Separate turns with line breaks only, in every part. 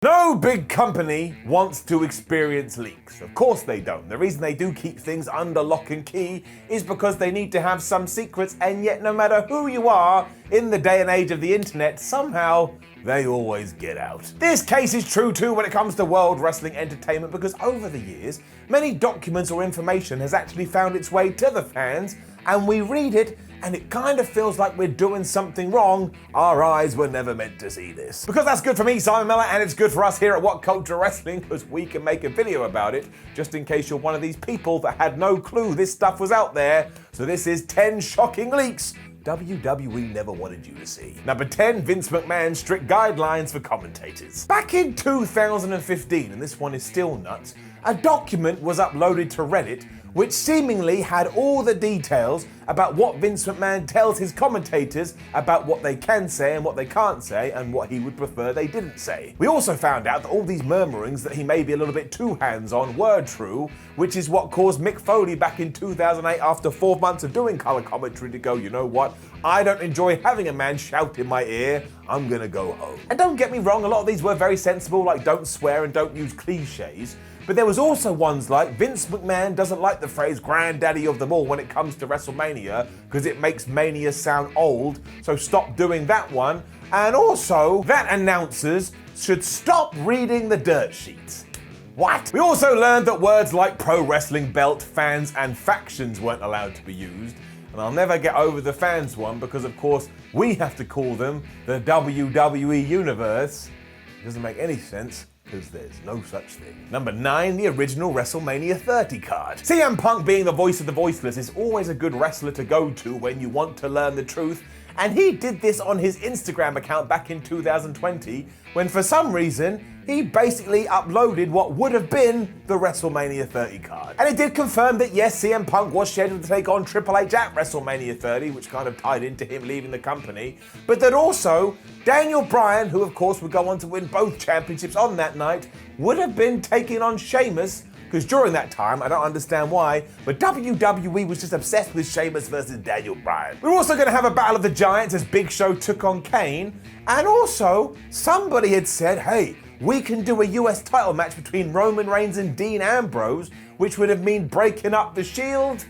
No big company wants to experience leaks. Of course they don't. The reason they do keep things under lock and key is because they need to have some secrets, and yet no matter who you are in the day and age of the internet, somehow they always get out. This case is true too when it comes to World Wrestling Entertainment, because over the years, many documents or information has actually found its way to the fans, and we read it and it kind of feels like we're doing something wrong. Our eyes were never meant to see this. Because that's good for me, Simon Miller, and it's good for us here at What Culture Wrestling, because we can make a video about it, just in case you're one of these people that had no clue this stuff was out there. So this is 10 shocking leaks WWE never wanted you to see. Number 10, Vince McMahon's strict guidelines for commentators. Back in 2015, and this one is still nuts, a document was uploaded to Reddit which seemingly had all the details about what Vince McMahon tells his commentators about what they can say and what they can't say, and what he would prefer they didn't say. We also found out that all these murmurings that he may be a little bit too hands-on were true, which is what caused Mick Foley back in 2008, after 4 months of doing color commentary, to go, you know what, I don't enjoy having a man shout in my ear, I'm gonna go home. And don't get me wrong, a lot of these were very sensible, like don't swear and don't use cliches. But there was also ones like Vince McMahon doesn't like the phrase granddaddy of them all when it comes to WrestleMania because it makes Mania sound old, so stop doing that one. And also that announcers should stop reading the dirt sheets. What? We also learned that words like pro wrestling belt, fans, and factions weren't allowed to be used. And I'll never get over the fans one because, of course, we have to call them the WWE Universe. It doesn't make any sense, because there's no such thing. Number 9, the original WrestleMania 30 card. CM Punk, being the voice of the voiceless, is always a good wrestler to go to when you want to learn the truth, and he did this on his Instagram account back in 2020, when for some reason, he basically uploaded what would have been the WrestleMania 30 card. And it did confirm that yes, CM Punk was scheduled to take on Triple H at WrestleMania 30, which kind of tied into him leaving the company, but that also Daniel Bryan, who of course would go on to win both championships on that night, would have been taking on Sheamus, because during that time, I don't understand why, but WWE was just obsessed with Sheamus versus Daniel Bryan. We're also going to have a Battle of the Giants as Big Show took on Kane, and also somebody had said, hey, we can do a US title match between Roman Reigns and Dean Ambrose, which would have meant breaking up the Shield.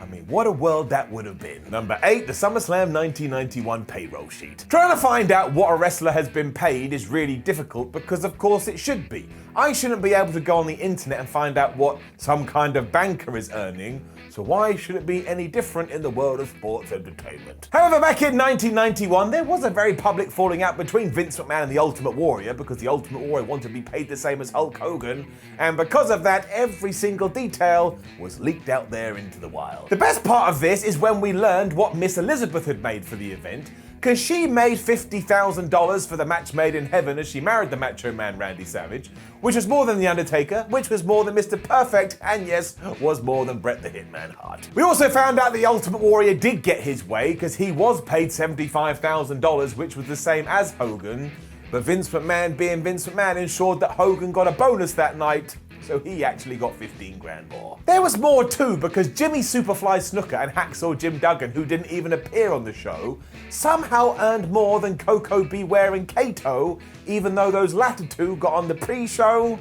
I mean, what a world that would have been. Number 8, the SummerSlam 1991 payroll sheet. Trying to find out what a wrestler has been paid is really difficult because of course it should be. I shouldn't be able to go on the internet and find out what some kind of banker is earning, so why should it be any different in the world of sports entertainment? However, back in 1991, there was a very public falling out between Vince McMahon and the Ultimate Warrior because the Ultimate Warrior wanted to be paid the same as Hulk Hogan, and because of that, every single detail was leaked out there into the wild. The best part of this is when we learned what Miss Elizabeth had made for the event, because she made $50,000 for the match made in heaven as she married the Macho Man Randy Savage, which was more than The Undertaker, which was more than Mr. Perfect, and yes, was more than Bret the Hitman Hart. We also found out the Ultimate Warrior did get his way, because he was paid $75,000, which was the same as Hogan, but Vince McMahon, being Vince McMahon, ensured that Hogan got a bonus that night, so he actually got 15 grand more. There was more too, because Jimmy Superfly Snuka and Hacksaw Jim Duggan, who didn't even appear on the show, somehow earned more than Coco Beware and Kato, even though those latter two got on the pre-show.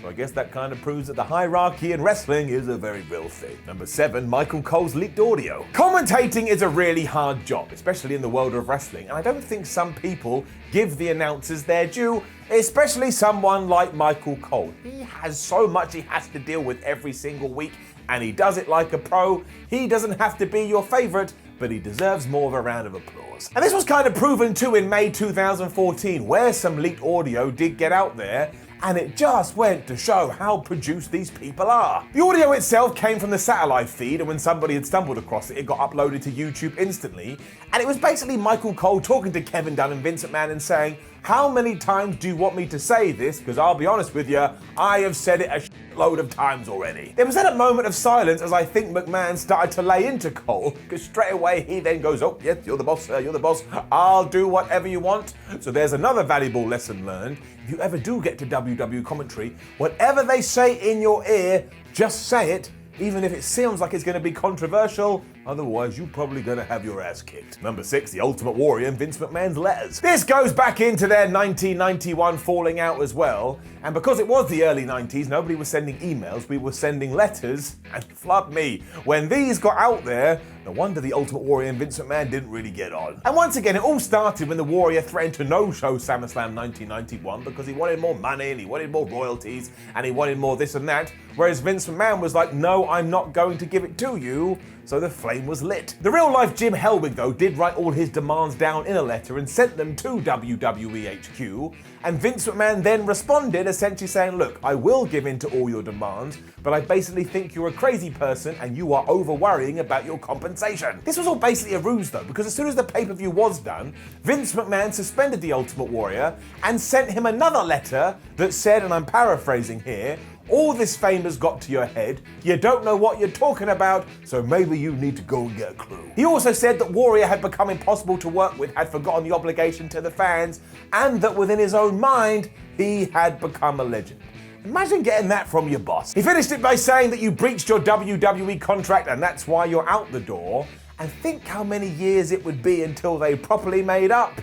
So I guess that kind of proves that the hierarchy in wrestling is a very real thing. Number 7, Michael Cole's leaked audio. Commentating is a really hard job, especially in the world of wrestling, and I don't think some people give the announcers their due, especially someone like Michael Cole. He has so much he has to deal with every single week, and he does it like a pro. He doesn't have to be your favorite, but he deserves more of a round of applause. And this was kind of proven too in May 2014, where some leaked audio did get out there, and it just went to show how produced these people are. The audio itself came from the satellite feed, and when somebody had stumbled across it, it got uploaded to YouTube instantly, and it was basically Michael Cole talking to Kevin Dunn and Vince McMahon and saying, how many times do you want me to say this? Because I'll be honest with you, I have said it a load of times already. There was then a moment of silence as I think McMahon started to lay into Cole, because straight away he then goes, oh yes, you're the boss, sir, you're the boss, I'll do whatever you want. So there's another valuable lesson learned. If you ever do get to WWE commentary, whatever they say in your ear, just say it, even if it seems like it's going to be controversial, Otherwise, you're probably gonna have your ass kicked. Number 6, the Ultimate Warrior and Vince McMahon's letters. This goes back into their 1991 falling out as well. And because it was the early 90s, nobody was sending emails, we were sending letters. And flood me, when these got out there, no wonder the Ultimate Warrior and Vince McMahon didn't really get on. And once again, it all started when the Warrior threatened to no-show SummerSlam 1991 because he wanted more money and he wanted more royalties and he wanted more this and that, whereas Vince McMahon was like, no, I'm not going to give it to you. So the flame was lit. The real-life Jim Hellwig, though, did write all his demands down in a letter and sent them to WWE HQ, and Vince McMahon then responded essentially saying, look, I will give in to all your demands, but I basically think you're a crazy person and you are over-worrying about your compensation. This was all basically a ruse, though, because as soon as the pay-per-view was done, Vince McMahon suspended the Ultimate Warrior and sent him another letter that said, and I'm paraphrasing here, all this fame has got to your head, you don't know what you're talking about, so maybe you need to go and get a clue. He also said that Warrior had become impossible to work with, had forgotten the obligation to the fans, and that within his own mind, he had become a legend. Imagine getting that from your boss. He finished it by saying that you breached your WWE contract and that's why you're out the door, and think how many years it would be until they properly made up.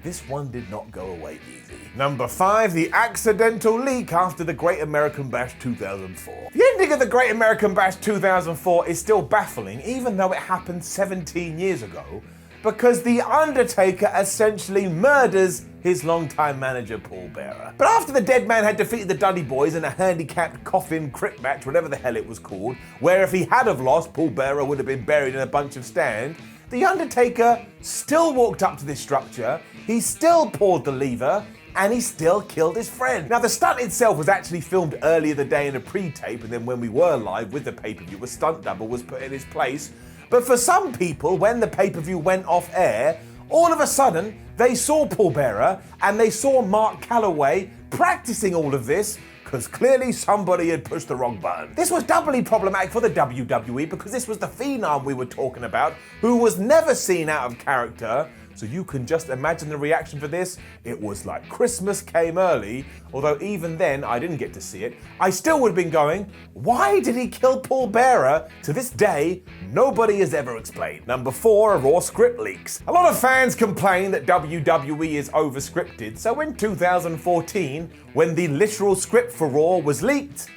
This one did not go away easy. Number 5, the accidental leak after the Great American Bash 2004. The ending of the Great American Bash 2004 is still baffling, even though it happened 17 years ago, because The Undertaker essentially murders his longtime manager, Paul Bearer. But after the Dead Man had defeated the Dudley Boys in a handicapped coffin crypt match, whatever the hell it was called, where if he had have lost, Paul Bearer would have been buried in a bunch of stand, The Undertaker still walked up to this structure, he still pulled the lever, and he still killed his friend. Now, the stunt itself was actually filmed earlier the day in a pre-tape, and then when we were live with the pay-per-view, a stunt double was put in his place. But for some people, when the pay-per-view went off air, all of a sudden, they saw Paul Bearer, and they saw Mark Calloway practicing all of this, because clearly somebody had pushed the wrong button. This was doubly problematic for the WWE because this was the Phenom we were talking about, who was never seen out of character. So you can just imagine the reaction for this. It was like Christmas came early, although even then I didn't get to see it. I still would have been going, why did he kill Paul Bearer? To this day, nobody has ever explained. Number 4, Raw script leaks. A lot of fans complain that WWE is over-scripted, so in 2014, when the literal script for Raw was leaked,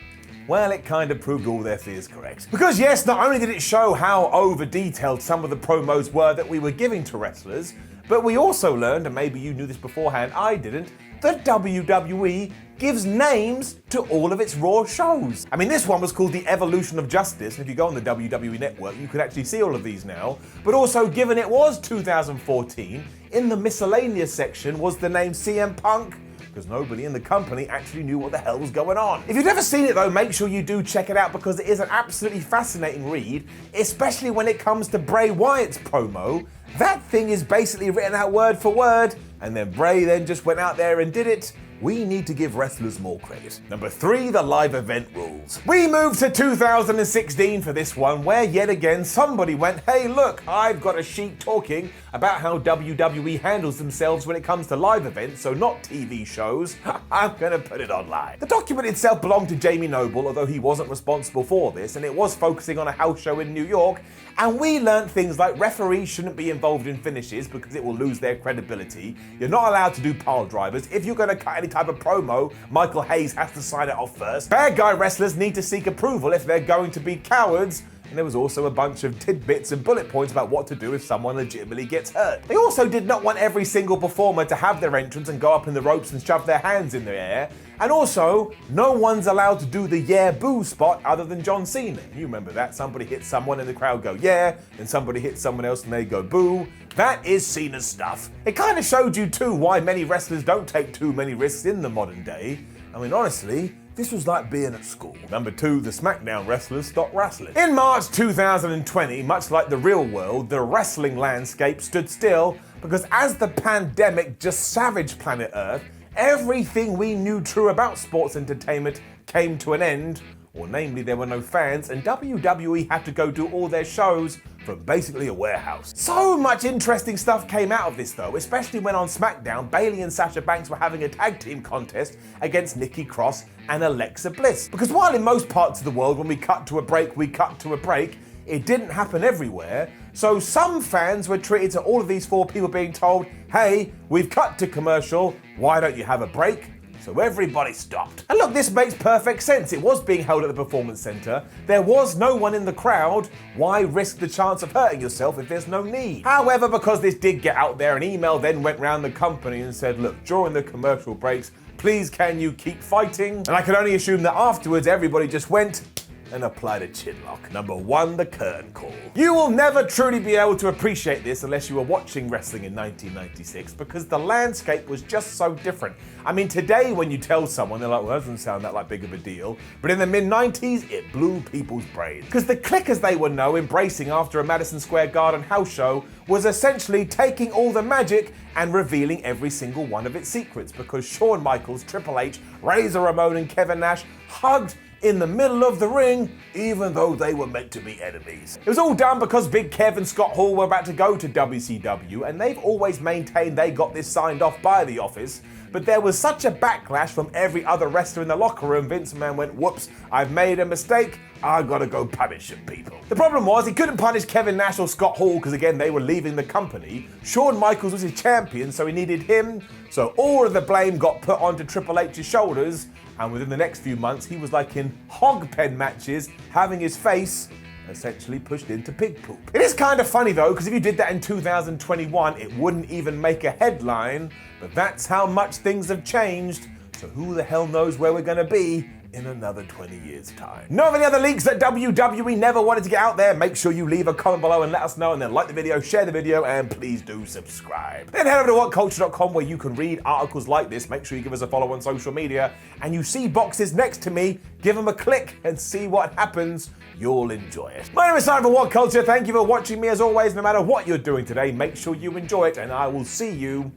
well, it kind of proved all their fears correct. Because yes, not only did it show how over-detailed some of the promos were that we were giving to wrestlers, but we also learned, and maybe you knew this beforehand, I didn't, that WWE gives names to all of its Raw shows. I mean, this one was called The Evolution of Justice, and if you go on the WWE network, you can actually see all of these now. But also, given it was 2014, in the miscellaneous section was the name CM Punk, because nobody in the company actually knew what the hell was going on. If you've never seen it though, make sure you do check it out because it is an absolutely fascinating read, especially when it comes to Bray Wyatt's promo. That thing is basically written out word for word, and then Bray then just went out there and did it. We need to give wrestlers more credit. Number 3, the live event rules. We moved to 2016 for this one, where yet again somebody went, hey look, I've got a sheet talking about how WWE handles themselves when it comes to live events, so not TV shows. I'm gonna put it online. The document itself belonged to Jamie Noble, although he wasn't responsible for this, and it was focusing on a house show in New York, and we learned things like referees shouldn't be involved in finishes because it will lose their credibility. You're not allowed to do pile drivers. If you're gonna cut any type of promo, Michael Hayes has to sign it off first. Bad guy wrestlers need to seek approval if they're going to be cowards. And there was also a bunch of tidbits and bullet points about what to do if someone legitimately gets hurt. They also did not want every single performer to have their entrance and go up in the ropes and shove their hands in the air. And also, no one's allowed to do the yeah boo spot other than John Cena. You remember that, somebody hits someone and the crowd go yeah, and somebody hits someone else and they go boo. That is Cena's stuff. It kind of showed you too why many wrestlers don't take too many risks in the modern day. I mean, honestly, this was like being at school. Number 2, the SmackDown wrestlers stopped wrestling. In March 2020, much like the real world, the wrestling landscape stood still because as the pandemic just savaged planet Earth, everything we knew true about sports entertainment came to an end, or namely there were no fans, and WWE had to go do all their shows from basically a warehouse. So much interesting stuff came out of this though, especially when on SmackDown, Bayley and Sasha Banks were having a tag team contest against Nikki Cross and Alexa Bliss. Because while in most parts of the world when we cut to a break, it didn't happen everywhere. So some fans were treated to all of these 4 people being told, hey, we've cut to commercial, why don't you have a break? So everybody stopped. And look, this makes perfect sense. It was being held at the Performance Center. There was no one in the crowd. Why risk the chance of hurting yourself if there's no need? However, because this did get out there, an email then went round the company and said, look, during the commercial breaks, please can you keep fighting? And I can only assume that afterwards everybody just went and applied a chinlock. Number 1, the curtain call. You will never truly be able to appreciate this unless you were watching wrestling in 1996, because the landscape was just so different. I mean, today when you tell someone, they're like, well, that doesn't sound that big of a deal. But in the mid-90s, it blew people's brains. Because the Click, as they were known, embracing after a Madison Square Garden house show, was essentially taking all the magic and revealing every single one of its secrets, because Shawn Michaels, Triple H, Razor Ramon and Kevin Nash hugged in the middle of the ring, even though they were meant to be enemies. It was all done because Big Kev and Scott Hall were about to go to WCW, and they've always maintained they got this signed off by the office. But there was such a backlash from every other wrestler in the locker room, Vince McMahon went, whoops, I've made a mistake, I gotta go punish some people. The problem was he couldn't punish Kevin Nash or Scott Hall because again, they were leaving the company. Shawn Michaels was his champion, so he needed him. So all of the blame got put onto Triple H's shoulders, and within the next few months, he was like in hog pen matches, having his face essentially pushed into pig poop. It is kind of funny though, because if you did that in 2021, it wouldn't even make a headline, but that's how much things have changed, so who the hell knows where we're gonna be in another 20 years' time. Know of any other leaks that WWE never wanted to get out there? Make sure you leave a comment below and let us know, and then like the video, share the video, and please do subscribe. Then head over to whatculture.com where you can read articles like this. Make sure you give us a follow on social media, and you see boxes next to me, give them a click and see what happens. You'll enjoy it. My name is Simon for What Culture. Thank you for watching me as always. No matter what you're doing today, make sure you enjoy it, and I will see you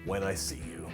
when I see you.